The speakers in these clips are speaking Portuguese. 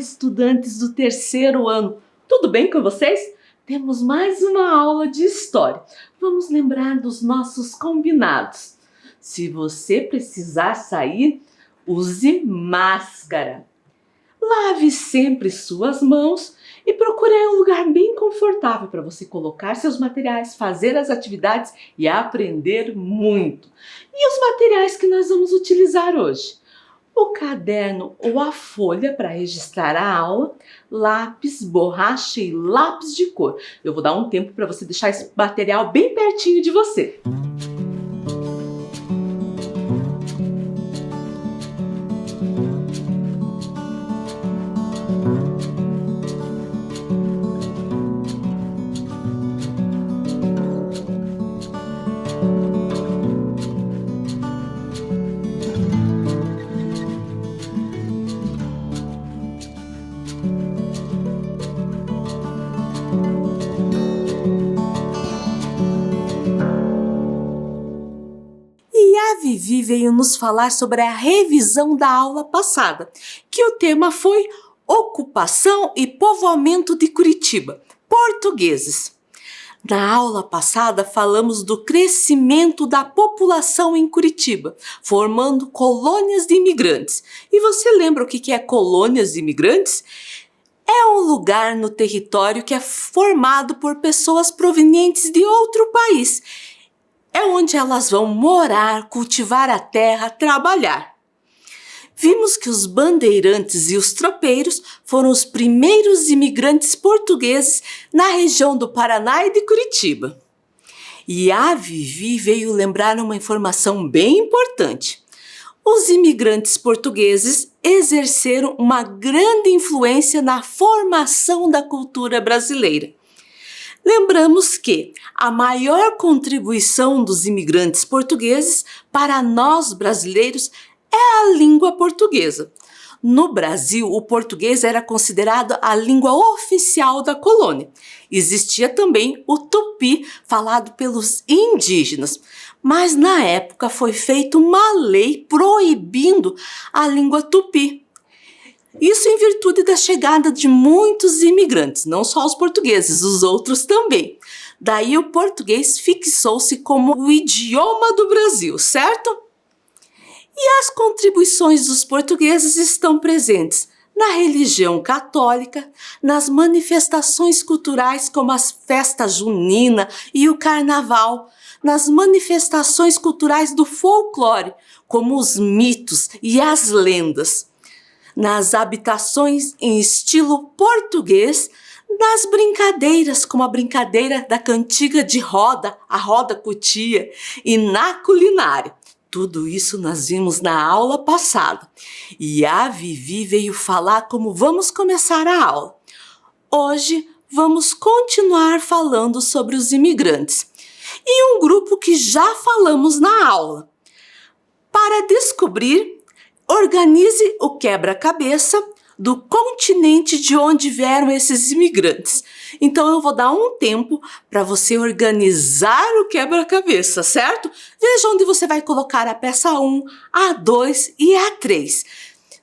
estudantes do terceiro ano! Tudo bem com vocês? Temos mais uma aula de história. Vamos lembrar dos nossos combinados. Se você precisar sair, use máscara. Lave sempre suas mãos e procure um lugar bem confortável para você colocar seus materiais, fazer as atividades e aprender muito. E os materiais que nós vamos utilizar hoje? O caderno ou a folha para registrar a aula, lápis, borracha e lápis de cor. Eu vou dar um tempo para você deixar esse material bem pertinho de você. A Vivi veio nos falar sobre a revisão da aula passada, que o tema foi Ocupação e Povoamento de Curitiba, portugueses. Na aula passada falamos do crescimento da população em Curitiba, formando colônias de imigrantes. E você lembra o que é colônias de imigrantes? É um lugar no território que é formado por pessoas provenientes de outro país. É onde elas vão morar, cultivar a terra, trabalhar. Vimos que os bandeirantes e os tropeiros foram os primeiros imigrantes portugueses na região do Paraná e de Curitiba. E a Vivi veio lembrar uma informação bem importante. Os imigrantes portugueses exerceram uma grande influência na formação da cultura brasileira. Lembramos que a maior contribuição dos imigrantes portugueses para nós brasileiros é a língua portuguesa. No Brasil, o português era considerado a língua oficial da colônia. Existia também o tupi, falado pelos indígenas, mas na época foi feita uma lei proibindo a língua tupi. Isso em virtude da chegada de muitos imigrantes, não só os portugueses, os outros também. Daí o português fixou-se como o idioma do Brasil, certo? E as contribuições dos portugueses estão presentes na religião católica, nas manifestações culturais como as festas junina e o carnaval, nas manifestações culturais do folclore, como os mitos e as lendas, nas habitações em estilo português, nas brincadeiras, como a brincadeira da cantiga de roda, a roda cutia, e na culinária. Tudo isso nós vimos na aula passada. E a Vivi veio falar como vamos começar a aula. Hoje vamos continuar falando sobre os imigrantes e um grupo que já falamos na aula. Para descobrir, organize o quebra-cabeça do continente de onde vieram esses imigrantes. Então eu vou dar um tempo para você organizar o quebra-cabeça, certo? Veja onde você vai colocar a peça 1, a 2 e a 3.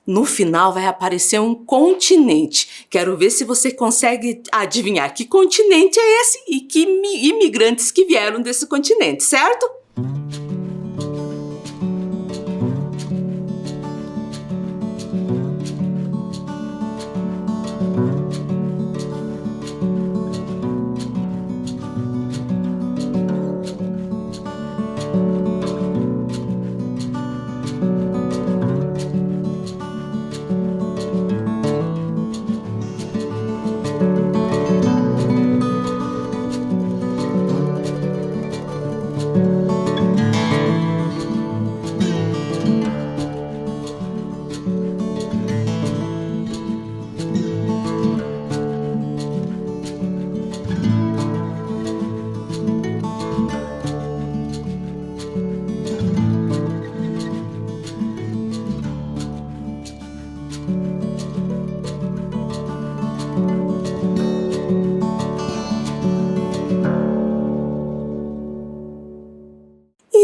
No final vai aparecer um continente. Quero ver se você consegue adivinhar que continente é esse e que imigrantes que vieram desse continente, certo?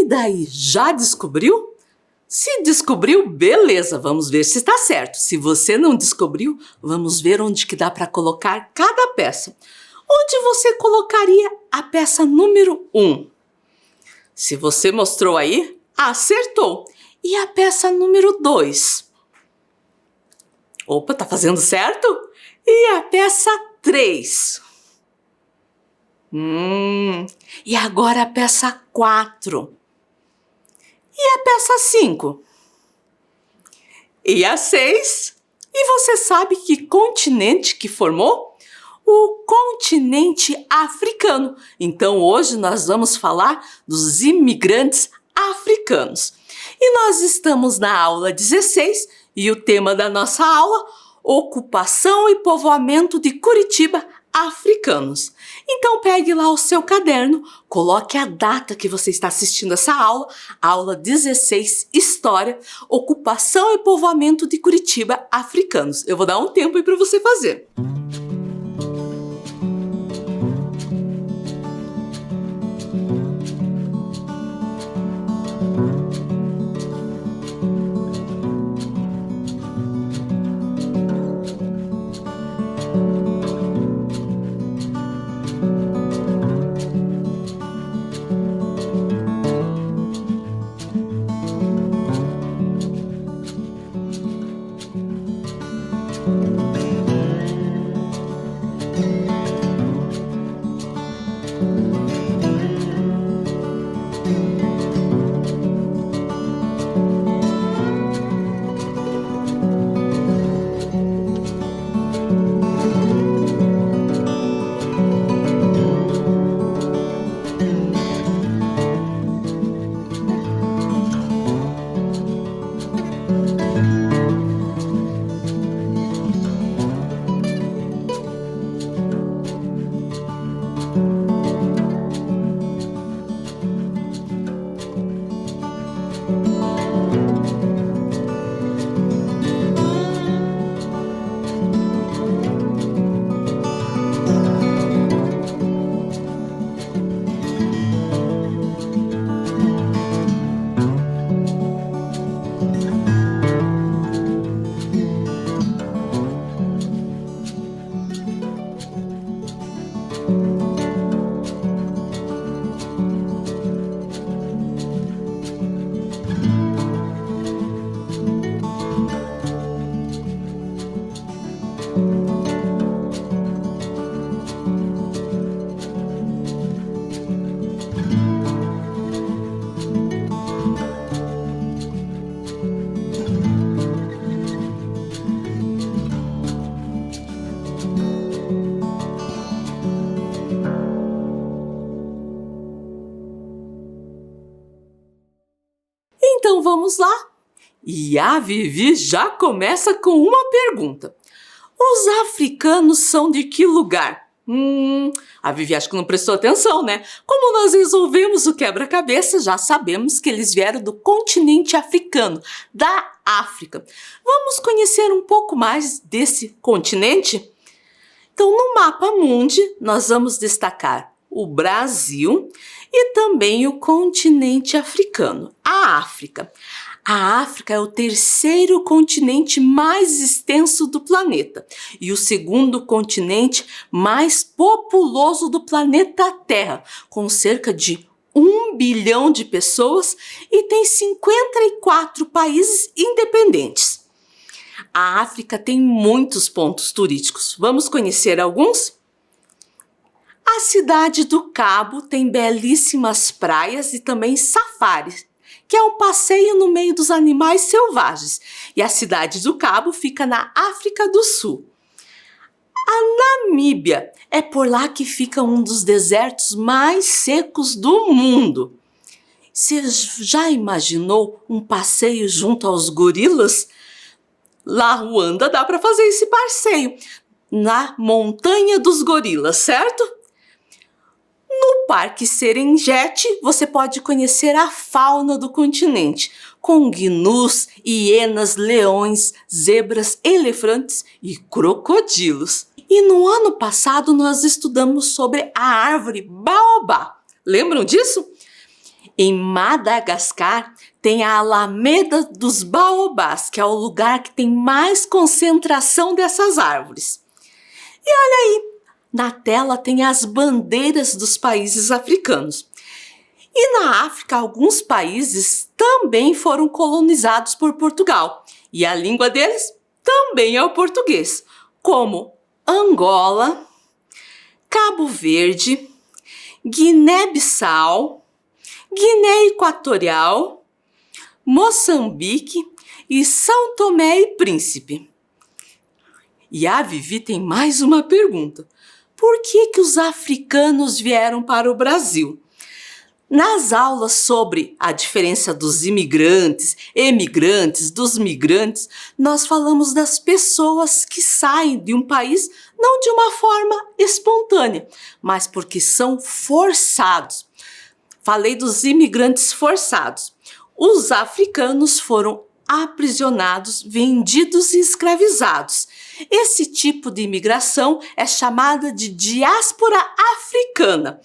daí, já descobriu? Se descobriu, beleza, vamos ver se está certo. Se você não descobriu, vamos ver onde que dá para colocar cada peça. Onde você colocaria a peça número 1? Se você mostrou aí, acertou. E a peça número 2? Opa, tá fazendo certo? E a peça 3? E agora a peça 4? E a peça 5? E a 6? E você sabe que continente que formou? O continente africano. Então hoje nós vamos falar dos imigrantes africanos. E nós estamos na aula 16 e o tema da nossa aula, ocupação e povoamento de Curitiba, africanos. Então pegue lá o seu caderno, coloque a data que você está assistindo essa aula 16, História, ocupação e povoamento de Curitiba, africanos. Eu vou dar um tempo aí para você fazer. Então vamos lá. E a Vivi já começa com uma pergunta. Os africanos são de que lugar? A Vivi acho que não prestou atenção, né? Como nós resolvemos o quebra-cabeça, já sabemos que eles vieram do continente africano, da África. Vamos conhecer um pouco mais desse continente? Então, no mapa mundi, nós vamos destacar o Brasil e também o continente africano, a África. A África é o terceiro continente mais extenso do planeta e o segundo continente mais populoso do planeta Terra, com cerca de 1 bilhão de pessoas e tem 54 países independentes. A África tem muitos pontos turísticos. Vamos conhecer alguns? A cidade do Cabo tem belíssimas praias e também safaris, que é um passeio no meio dos animais selvagens. E a cidade do Cabo fica na África do Sul. A Namíbia é por lá que fica um dos desertos mais secos do mundo. Você já imaginou um passeio junto aos gorilas? Lá em Ruanda dá para fazer esse passeio, na Montanha dos Gorilas, certo? No Parque Serengeti, você pode conhecer a fauna do continente, com gnus, hienas, leões, zebras, elefantes e crocodilos. E no ano passado nós estudamos sobre a árvore baobá. Lembram disso? Em Madagascar, tem a Alameda dos Baobás, que é o lugar que tem mais concentração dessas árvores. E olha aí, na tela tem as bandeiras dos países africanos. E na África, alguns países também foram colonizados por Portugal. E a língua deles também é o português, como Angola, Cabo Verde, Guiné-Bissau, Guiné Equatorial, Moçambique e São Tomé e Príncipe. E a Vivi tem mais uma pergunta. Por que os africanos vieram para o Brasil? Nas aulas sobre a diferença dos imigrantes, emigrantes, dos migrantes, nós falamos das pessoas que saem de um país não de uma forma espontânea, mas porque são forçados. Falei dos imigrantes forçados. Os africanos foram aprisionados, vendidos e escravizados. Esse tipo de imigração é chamada de diáspora africana.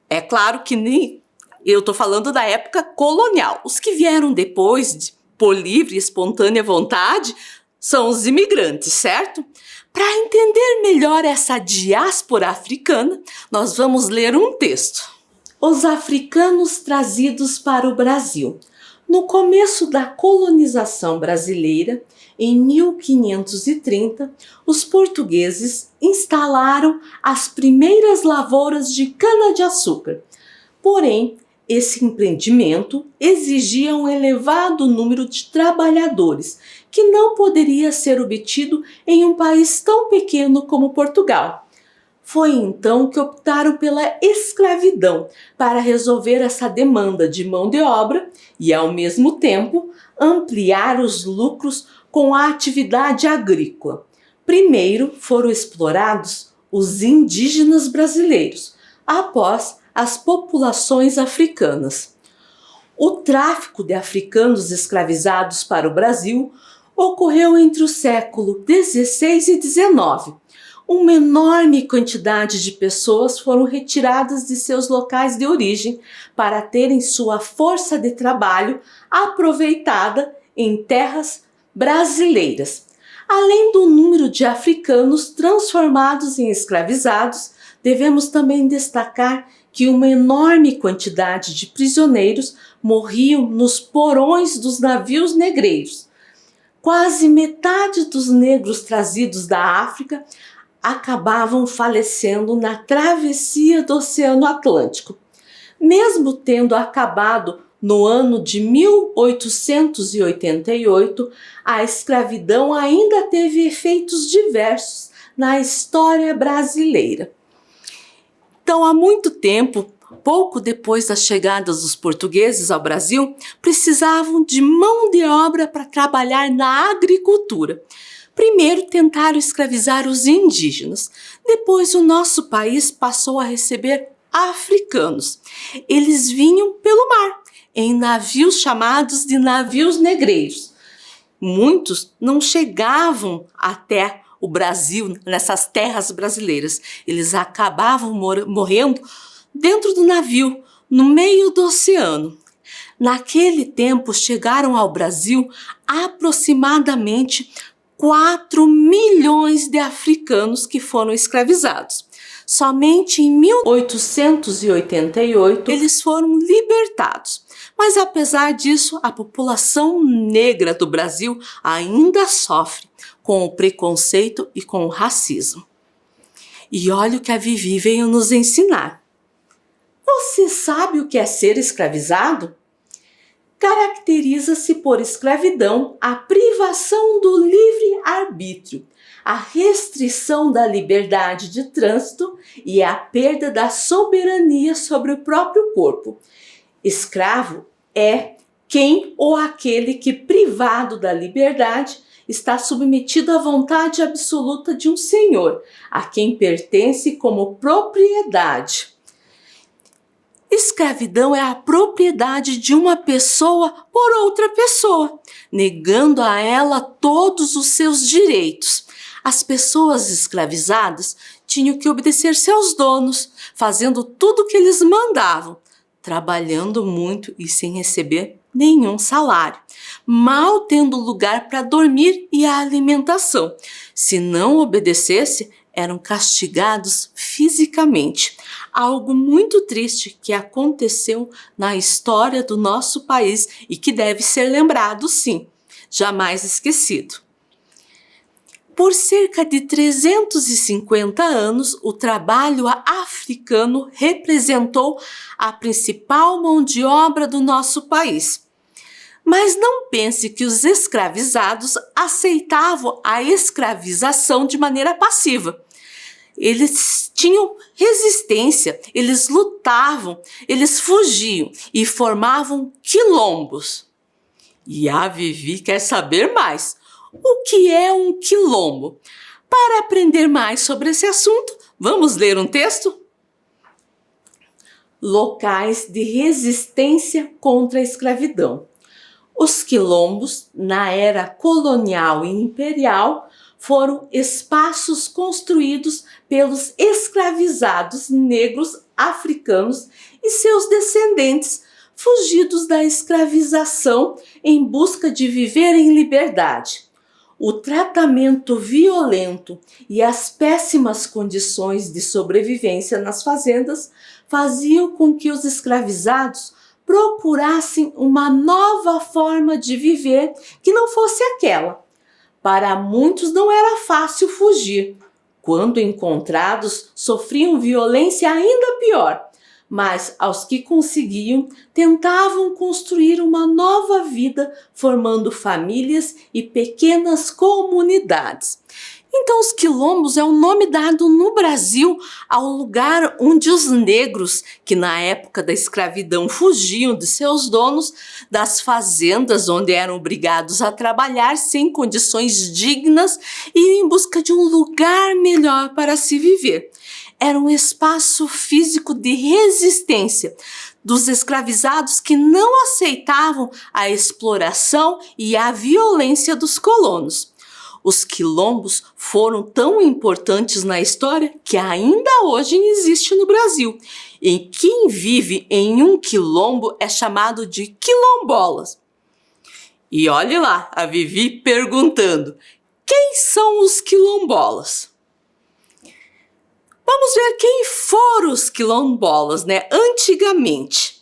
É claro que nem eu estou falando da época colonial. Os que vieram depois, por livre e espontânea vontade, são os imigrantes, certo? Para entender melhor essa diáspora africana, nós vamos ler um texto. Os africanos trazidos para o Brasil. No começo da colonização brasileira, em 1530, os portugueses instalaram as primeiras lavouras de cana-de-açúcar. Porém, esse empreendimento exigia um elevado número de trabalhadores, que não poderia ser obtido em um país tão pequeno como Portugal. Foi então que optaram pela escravidão para resolver essa demanda de mão de obra e, ao mesmo tempo, ampliar os lucros com a atividade agrícola. Primeiro foram explorados os indígenas brasileiros, após as populações africanas. O tráfico de africanos escravizados para o Brasil ocorreu entre o século XVI e XIX. Uma enorme quantidade de pessoas foram retiradas de seus locais de origem para terem sua força de trabalho aproveitada em terras brasileiras. Além do número de africanos transformados em escravizados, devemos também destacar que uma enorme quantidade de prisioneiros morriam nos porões dos navios negreiros. Quase metade dos negros trazidos da África acabavam falecendo na travessia do Oceano Atlântico. Mesmo tendo acabado no ano de 1888, a escravidão ainda teve efeitos diversos na história brasileira. Então, há muito tempo, pouco depois da chegada dos portugueses ao Brasil, precisavam de mão de obra para trabalhar na agricultura. Primeiro tentaram escravizar os indígenas, depois o nosso país passou a receber africanos. Eles vinham pelo mar, em navios chamados de navios negreiros. Muitos não chegavam até o Brasil, nessas terras brasileiras. Eles acabavam morrendo dentro do navio, no meio do oceano. Naquele tempo chegaram ao Brasil aproximadamente 4 milhões de africanos que foram escravizados. Somente em 1888 eles foram libertados. Mas apesar disso, a população negra do Brasil ainda sofre com o preconceito e com o racismo. E olha o que a Vivi veio nos ensinar. Você sabe o que é ser escravizado? Caracteriza-se por escravidão a privação do livre-arbítrio, a restrição da liberdade de trânsito e a perda da soberania sobre o próprio corpo. Escravo é quem ou aquele que, privado da liberdade, está submetido à vontade absoluta de um senhor, a quem pertence como propriedade. Escravidão é a propriedade de uma pessoa por outra pessoa, negando a ela todos os seus direitos. As pessoas escravizadas tinham que obedecer seus donos, fazendo tudo o que eles mandavam, trabalhando muito e sem receber nenhum salário, mal tendo lugar para dormir e a alimentação. Se não obedecesse, eram castigados fisicamente. Algo muito triste que aconteceu na história do nosso país e que deve ser lembrado, sim, jamais esquecido. Por cerca de 350 anos, o trabalho africano representou a principal mão de obra do nosso país. Mas não pense que os escravizados aceitavam a escravização de maneira passiva. Eles tinham resistência, eles lutavam, eles fugiam e formavam quilombos. E a Vivi quer saber mais. O que é um quilombo? Para aprender mais sobre esse assunto, vamos ler um texto? Locais de resistência contra a escravidão. Os quilombos, na era colonial e imperial, foram espaços construídos pelos escravizados negros africanos e seus descendentes, fugidos da escravização em busca de viver em liberdade. O tratamento violento e as péssimas condições de sobrevivência nas fazendas faziam com que os escravizados procurassem uma nova forma de viver que não fosse aquela. Para muitos não era fácil fugir. Quando encontrados, sofriam violência ainda pior. Mas aos que conseguiam, tentavam construir uma nova vida, formando famílias e pequenas comunidades. Então, os quilombos é o nome dado no Brasil ao lugar onde os negros, que na época da escravidão fugiam de seus donos, das fazendas onde eram obrigados a trabalhar sem condições dignas e em busca de um lugar melhor para se viver. Era um espaço físico de resistência dos escravizados que não aceitavam a exploração e a violência dos colonos. Os quilombos foram tão importantes na história que ainda hoje existe no Brasil. E quem vive em um quilombo é chamado de quilombolas. E olhe lá, a Vivi perguntando, quem são os quilombolas? Vamos ver quem foram os quilombolas, antigamente.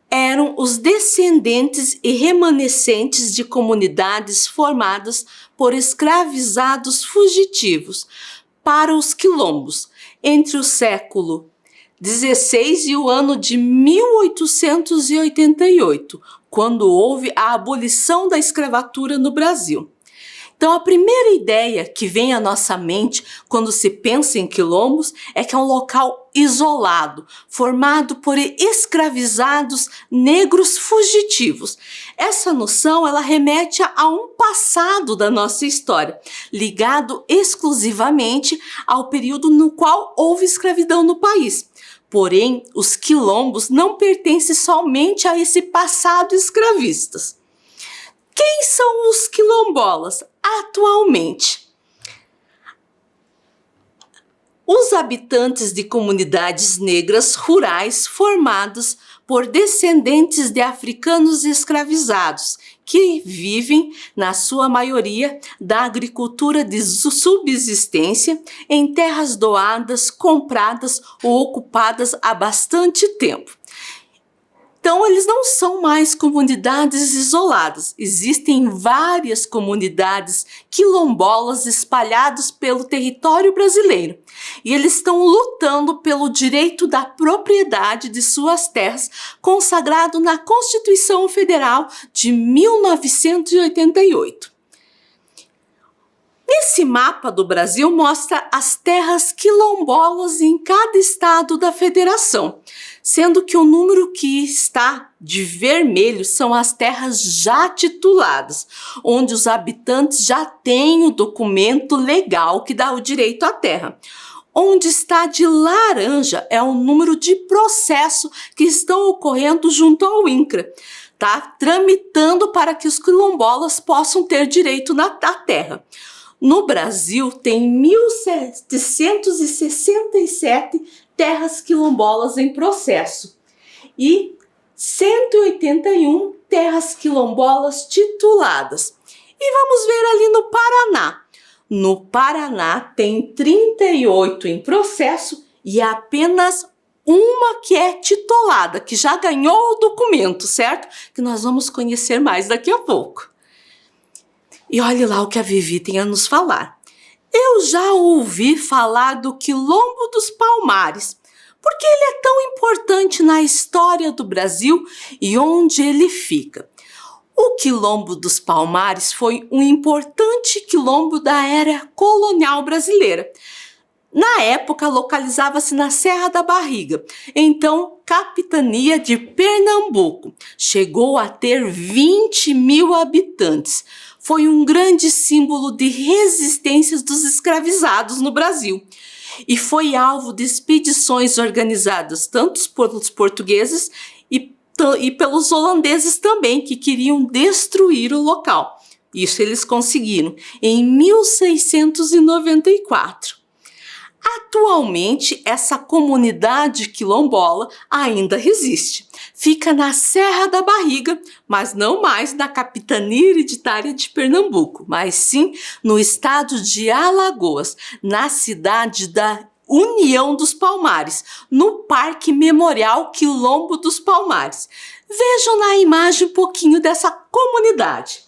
Eram os descendentes e remanescentes de comunidades formadas por escravizados fugitivos para os quilombos entre o século XVI e o ano de 1888, quando houve a abolição da escravatura no Brasil. Então, a primeira ideia que vem à nossa mente quando se pensa em quilombos é que é um local isolado, formado por escravizados negros fugitivos. Essa noção, ela remete a um passado da nossa história, ligado exclusivamente ao período no qual houve escravidão no país. Porém, os quilombos não pertencem somente a esse passado escravistas. Quem são os quilombolas atualmente? Os habitantes de comunidades negras rurais formadas por descendentes de africanos escravizados, que vivem, na sua maioria, da agricultura de subsistência em terras doadas, compradas ou ocupadas há bastante tempo. Então, eles não são mais comunidades isoladas. Existem várias comunidades quilombolas espalhadas pelo território brasileiro. E eles estão lutando pelo direito da propriedade de suas terras, consagrado na Constituição Federal de 1988. Esse mapa do Brasil mostra as terras quilombolas em cada estado da federação, sendo que o número que está de vermelho são as terras já tituladas, onde os habitantes já têm o documento legal que dá o direito à terra. Onde está de laranja é o número de processos que estão ocorrendo junto ao INCRA, tramitando para que os quilombolas possam ter direito à terra. No Brasil, tem 1.767 terras quilombolas em processo e 181 terras quilombolas tituladas. E vamos ver ali no Paraná. No Paraná tem 38 em processo e apenas uma que é titulada, que já ganhou o documento, certo? Que nós vamos conhecer mais daqui a pouco. E olhe lá o que a Vivi tem a nos falar. Eu já ouvi falar do Quilombo dos Palmares, porque ele é tão importante na história do Brasil e onde ele fica. O Quilombo dos Palmares foi um importante quilombo da era colonial brasileira. Na época, localizava-se na Serra da Barriga, então capitania de Pernambuco. Chegou a ter 20 mil habitantes. Foi um grande símbolo de resistência dos escravizados no Brasil. E foi alvo de expedições organizadas tanto pelos portugueses e pelos holandeses também, que queriam destruir o local. Isso eles conseguiram em 1694. Atualmente, essa comunidade quilombola ainda resiste. Fica na Serra da Barriga, mas não mais na capitania hereditária de Pernambuco, mas sim no estado de Alagoas, na cidade da União dos Palmares, no Parque Memorial Quilombo dos Palmares. Vejam na imagem um pouquinho dessa comunidade.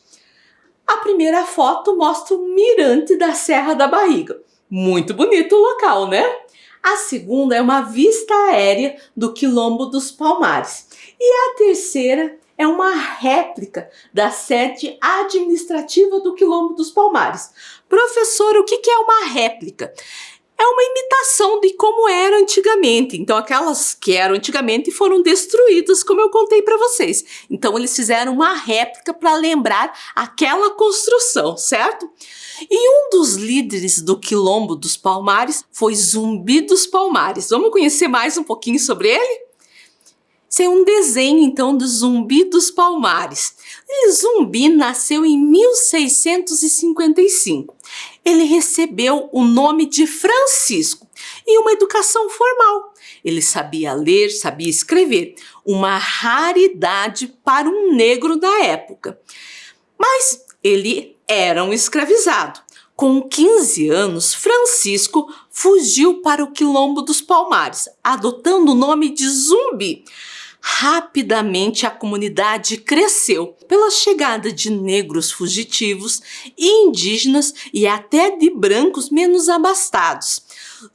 A primeira foto mostra o mirante da Serra da Barriga. Muito bonito o local, né? A segunda é uma vista aérea do Quilombo dos Palmares. E a terceira é uma réplica da sede administrativa do Quilombo dos Palmares. Professora, o que é uma réplica? É uma imitação de como era antigamente. Então, aquelas que eram antigamente foram destruídas, como eu contei para vocês. Então, eles fizeram uma réplica para lembrar aquela construção, certo? E um dos líderes do Quilombo dos Palmares foi Zumbi dos Palmares. Vamos conhecer mais um pouquinho sobre ele? Esse é um desenho, então, do Zumbi dos Palmares. E Zumbi nasceu em 1655. Ele recebeu o nome de Francisco e uma educação formal. Ele sabia ler, sabia escrever, uma raridade para um negro da época. Mas ele era um escravizado. Com 15 anos, Francisco fugiu para o Quilombo dos Palmares, adotando o nome de Zumbi. Rapidamente a comunidade cresceu pela chegada de negros fugitivos, indígenas e até de brancos menos abastados.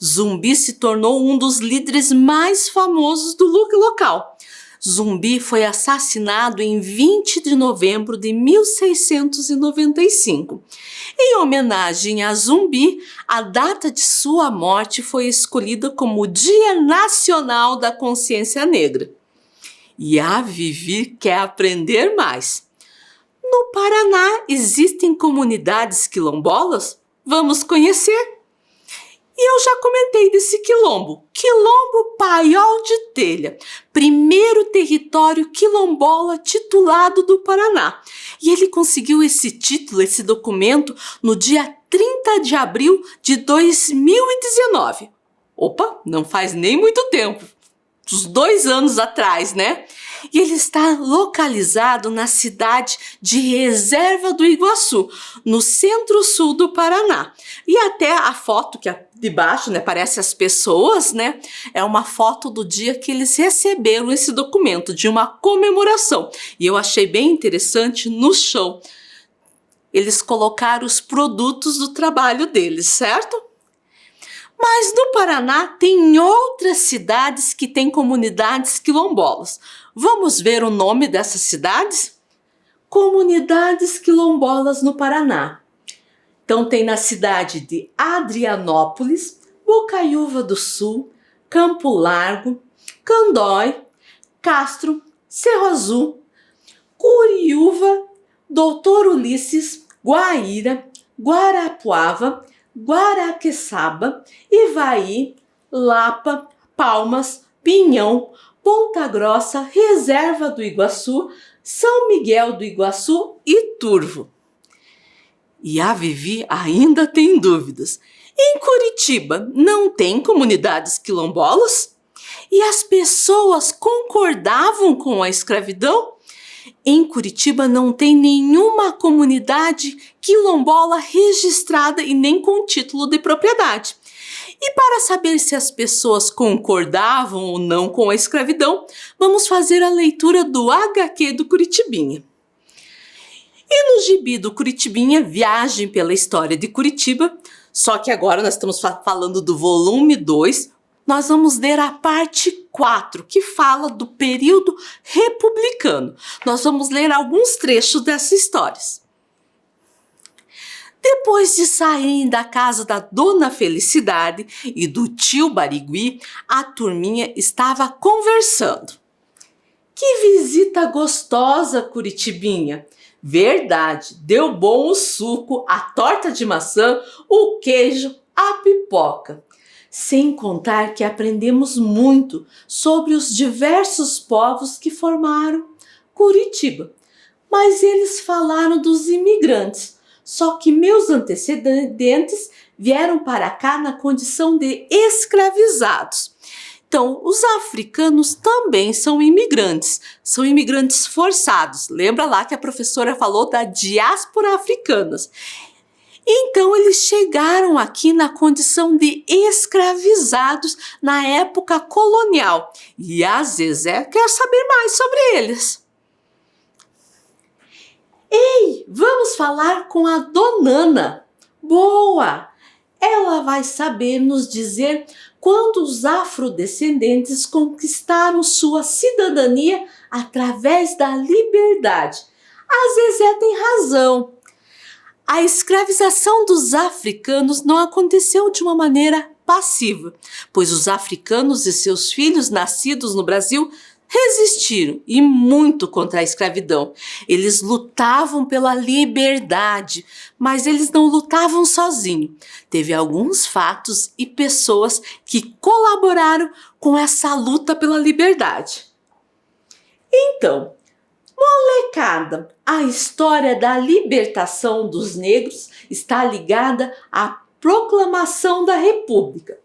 Zumbi se tornou um dos líderes mais famosos do local. Zumbi foi assassinado em 20 de novembro de 1695. Em homenagem a Zumbi, a data de sua morte foi escolhida como o Dia Nacional da Consciência Negra. E a Vivi quer aprender mais. No Paraná existem comunidades quilombolas? Vamos conhecer? E eu já comentei desse quilombo, Quilombo Paiol de Telha, primeiro território quilombola titulado do Paraná. E ele conseguiu esse título, esse documento, no dia 30 de abril de 2019. Opa, não faz nem muito tempo. Uns 2 anos atrás, né? E ele está localizado na cidade de Reserva do Iguaçu, no centro-sul do Paraná. E até a foto que é de baixo, né, parece as pessoas, né? É uma foto do dia que eles receberam esse documento, de uma comemoração. E eu achei bem interessante no show. Eles colocaram os produtos do trabalho deles, certo? Mas no Paraná tem outras cidades que têm comunidades quilombolas. Vamos ver o nome dessas cidades? Comunidades quilombolas no Paraná. Então tem na cidade de Adrianópolis, Bocaiúva do Sul, Campo Largo, Candói, Castro, Cerro Azul, Curiúva, Doutor Ulisses, Guaíra, Guarapuava, Guaraqueçaba, Ivaí, Lapa, Palmas, Pinhão, Ponta Grossa, Reserva do Iguaçu, São Miguel do Iguaçu e Turvo. E a Vivi ainda tem dúvidas. Em Curitiba não tem comunidades quilombolas? E as pessoas concordavam com a escravidão? Em Curitiba não tem nenhuma comunidade quilombola registrada e nem com título de propriedade. E para saber se as pessoas concordavam ou não com a escravidão, vamos fazer a leitura do HQ do Curitibinha. E no gibi do Curitibinha, Viagem pela História de Curitiba, só que agora nós estamos falando do volume 2, nós vamos ler a parte 4, que fala do período republicano. Nós vamos ler alguns trechos dessas histórias. Depois de saírem da casa da Dona Felicidade e do tio Barigui, a turminha estava conversando. Que visita gostosa, Curitibinha! Verdade, deu bom o suco, a torta de maçã, o queijo, a pipoca. Sem contar que aprendemos muito sobre os diversos povos que formaram Curitiba. Mas eles falaram dos imigrantes, só que meus antecedentes vieram para cá na condição de escravizados. Então, os africanos também são imigrantes forçados. Lembra lá que a professora falou da diáspora africanas. Então, eles chegaram aqui na condição de escravizados na época colonial. E a Zezé quer saber mais sobre eles. Ei, vamos falar com a Donana. Boa! Ela vai saber nos dizer quando os afrodescendentes conquistaram sua cidadania através da liberdade. A Zezé tem razão. A escravização dos africanos não aconteceu de uma maneira passiva, pois os africanos e seus filhos nascidos no Brasil resistiram e muito contra a escravidão. Eles lutavam pela liberdade, mas eles não lutavam sozinhos. Teve alguns fatos e pessoas que colaboraram com essa luta pela liberdade. Então, molecada, a história da libertação dos negros está ligada à proclamação da República.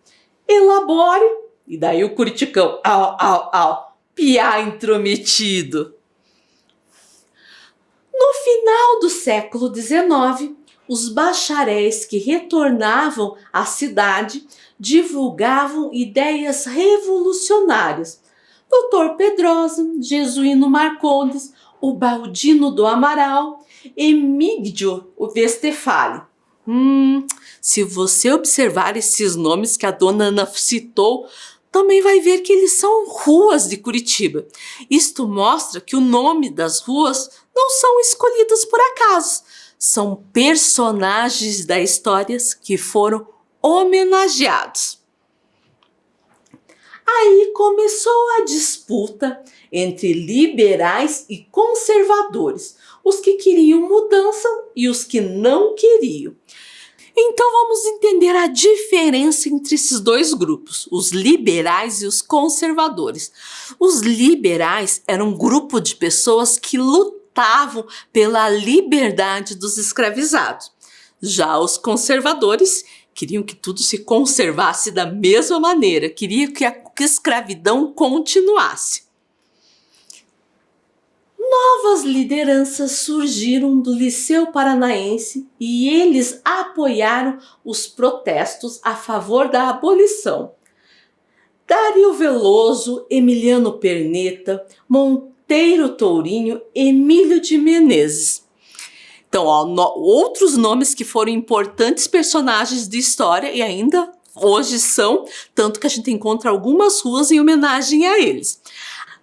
Elabore, e daí o Curiticão, piá intrometido. No final do século XIX, os bacharéis que retornavam à cidade divulgavam ideias revolucionárias. Dr. Pedrosa, Jesuíno Marcondes, o Baldino do Amaral, Emídio Westphalen. Se você observar esses nomes que a dona Ana citou, também vai ver que eles são ruas de Curitiba. Isto mostra que o nome das ruas não são escolhidos por acaso. São personagens da história que foram homenageados. Aí começou a disputa entre liberais e conservadores, os que queriam mudança e os que não queriam. Então vamos entender a diferença entre esses dois grupos, os liberais e os conservadores. Os liberais eram um grupo de pessoas que lutavam pela liberdade dos escravizados. Já os conservadores queriam que tudo se conservasse da mesma maneira, queriam que a escravidão continuasse. Novas lideranças surgiram do Liceu Paranaense e eles apoiaram os protestos a favor da abolição. Dario Veloso, Emiliano Perneta, Monteiro Tourinho, Emílio de Menezes. Então, outros nomes que foram importantes personagens de história e ainda hoje são, tanto que a gente encontra algumas ruas em homenagem a eles.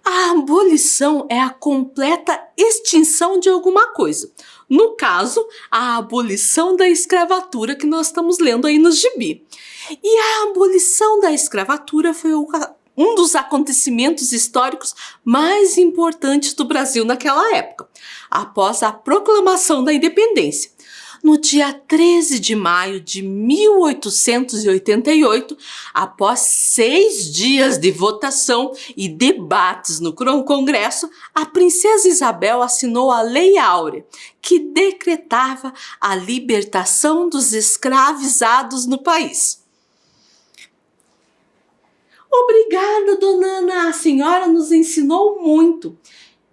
A abolição é a completa extinção de alguma coisa. No caso, a abolição da escravatura que nós estamos lendo aí no gibi. E a abolição da escravatura foi um dos acontecimentos históricos mais importantes do Brasil naquela época, após a proclamação da independência. no dia 13 de maio de 1888, após 6 dias de votação e debates no Congresso, a princesa Isabel assinou a Lei Áurea, que decretava a libertação dos escravizados no país. Obrigada, dona Ana, a senhora nos ensinou muito.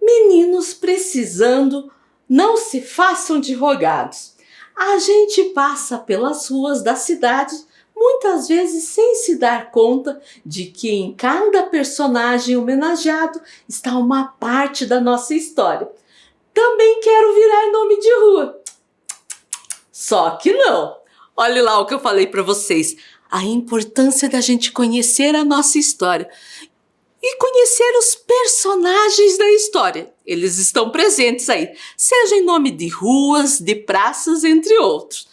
Meninos precisando, não se façam de rogados. A gente passa pelas ruas da cidade, muitas vezes sem se dar conta de que em cada personagem homenageado está uma parte da nossa história. Também quero virar nome de rua. Só que não. Olha lá o que eu falei para vocês. A importância da gente conhecer a nossa história e conhecer os personagens da história. Eles estão presentes aí, seja em nome de ruas, de praças, entre outros.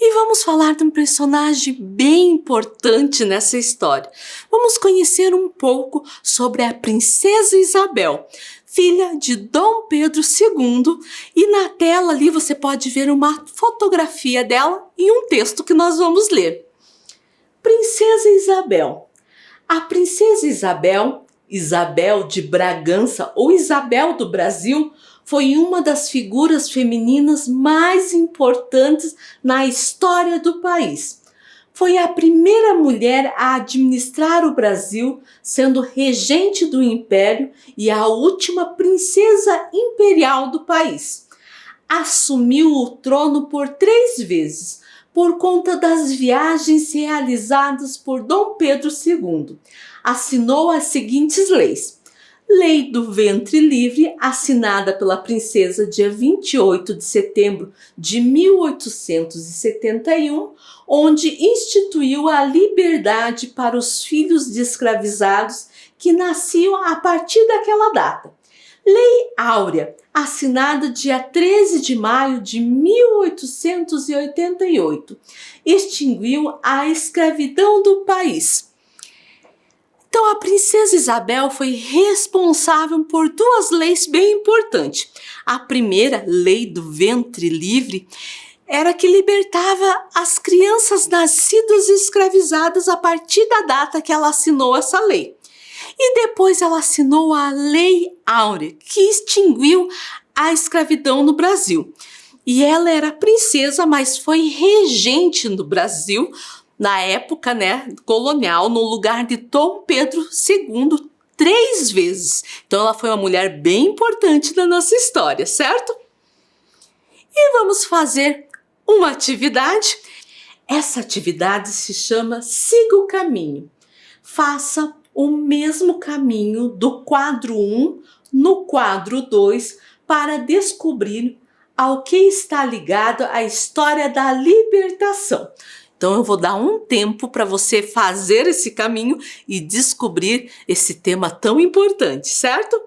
E vamos falar de um personagem bem importante nessa história. Vamos conhecer um pouco sobre a princesa Isabel, filha de Dom Pedro II, e na tela ali você pode ver uma fotografia dela e um texto que nós vamos ler. Princesa Isabel. A princesa Isabel, Isabel de Bragança ou Isabel do Brasil, foi uma das figuras femininas mais importantes na história do país. Foi a primeira mulher a administrar o Brasil, sendo regente do império e a última princesa imperial do país. Assumiu o trono por 3 vezes, por conta das viagens realizadas por Dom Pedro II. Assinou as seguintes leis. Lei do Ventre Livre, assinada pela princesa dia 28 de setembro de 1871, onde instituiu a liberdade para os filhos de escravizados que nasciam a partir daquela data. Lei Áurea, assinada dia 13 de maio de 1888, extinguiu a escravidão do país. Então, a princesa Isabel foi responsável por 2 leis bem importantes. A primeira, Lei do Ventre Livre, era que libertava as crianças nascidas e escravizadas a partir da data que ela assinou essa lei. E depois ela assinou a Lei Áurea, que extinguiu a escravidão no Brasil. E ela era princesa, mas foi regente no Brasil, na época, colonial, no lugar de Dom Pedro II, 3 vezes. Então ela foi uma mulher bem importante na nossa história, certo? E vamos fazer uma atividade. Essa atividade se chama Siga o Caminho. Faça o mesmo caminho do quadro 1 no quadro 2 para descobrir ao que está ligado a história da libertação. Então eu vou dar um tempo para você fazer esse caminho e descobrir esse tema tão importante, certo?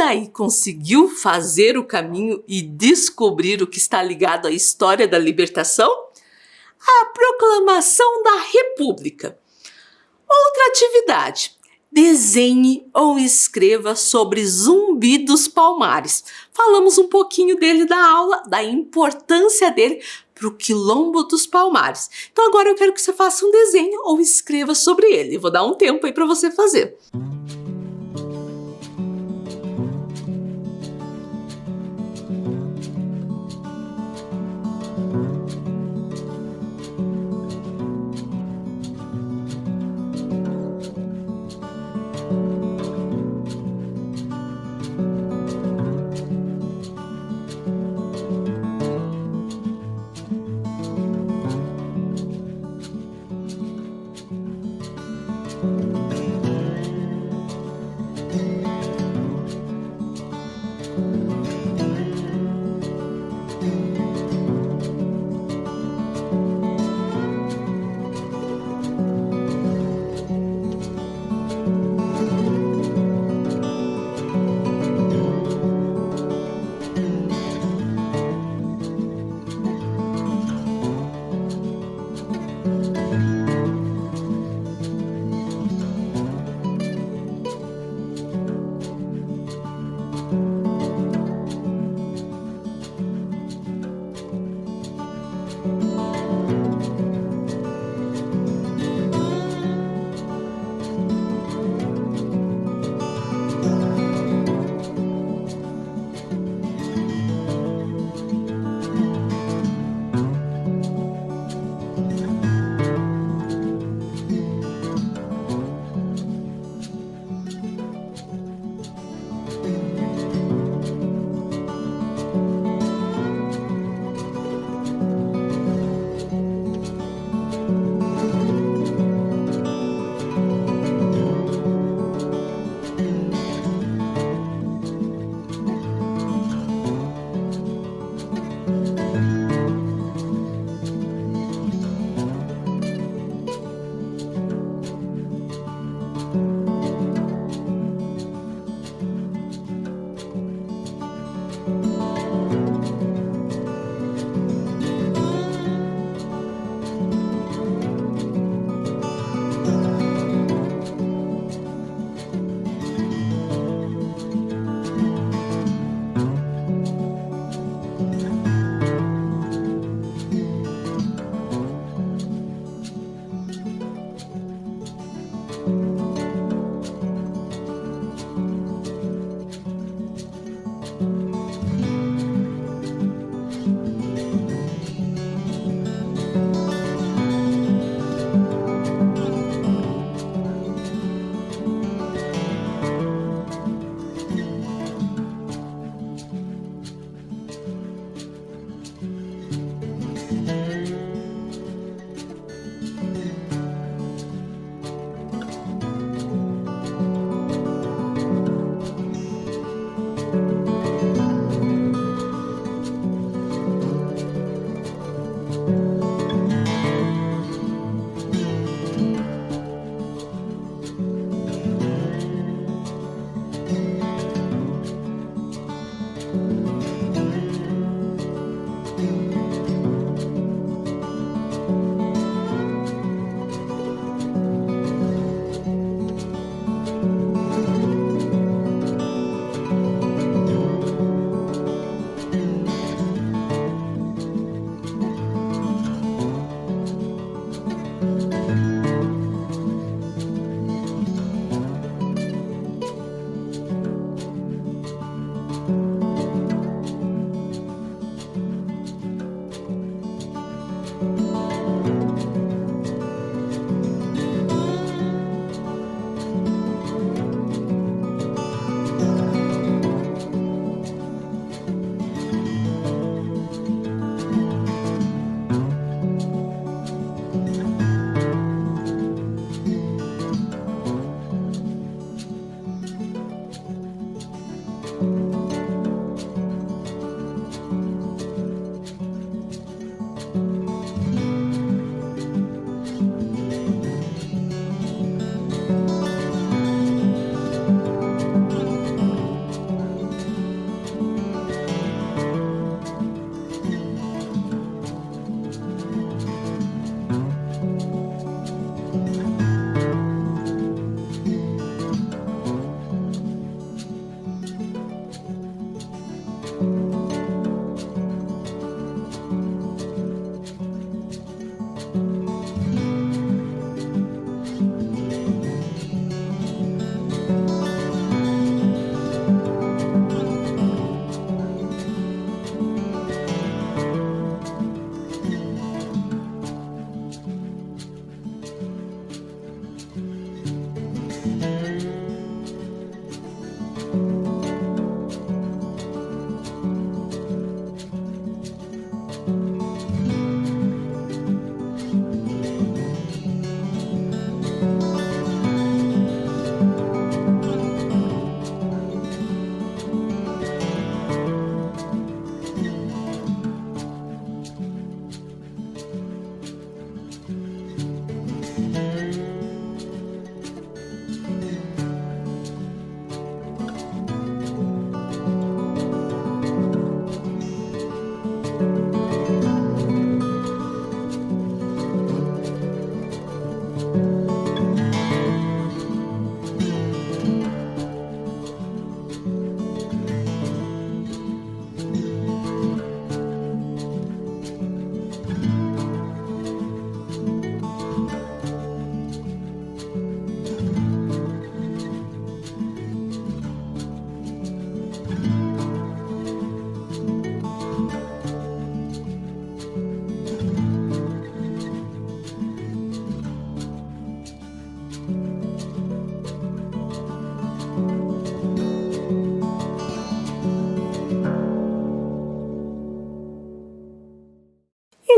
aí, conseguiu fazer o caminho e descobrir o que está ligado à história da libertação? A proclamação da República. Outra atividade: desenhe ou escreva sobre Zumbi dos Palmares. Falamos um pouquinho dele na aula, da importância dele para o Quilombo dos Palmares. Então agora eu quero que você faça um desenho ou escreva sobre ele. Eu vou dar um tempo aí para você fazer.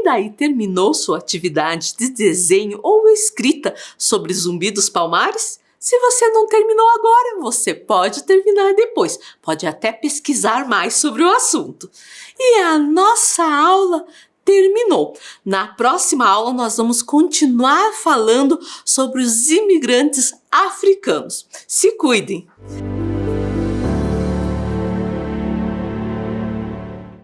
daí terminou sua atividade de desenho ou escrita sobre Zumbi dos Palmares? Se você não terminou agora, você pode terminar depois. Pode até pesquisar mais sobre o assunto. E a nossa aula terminou. Na próxima aula nós vamos continuar falando sobre os imigrantes africanos. Se cuidem!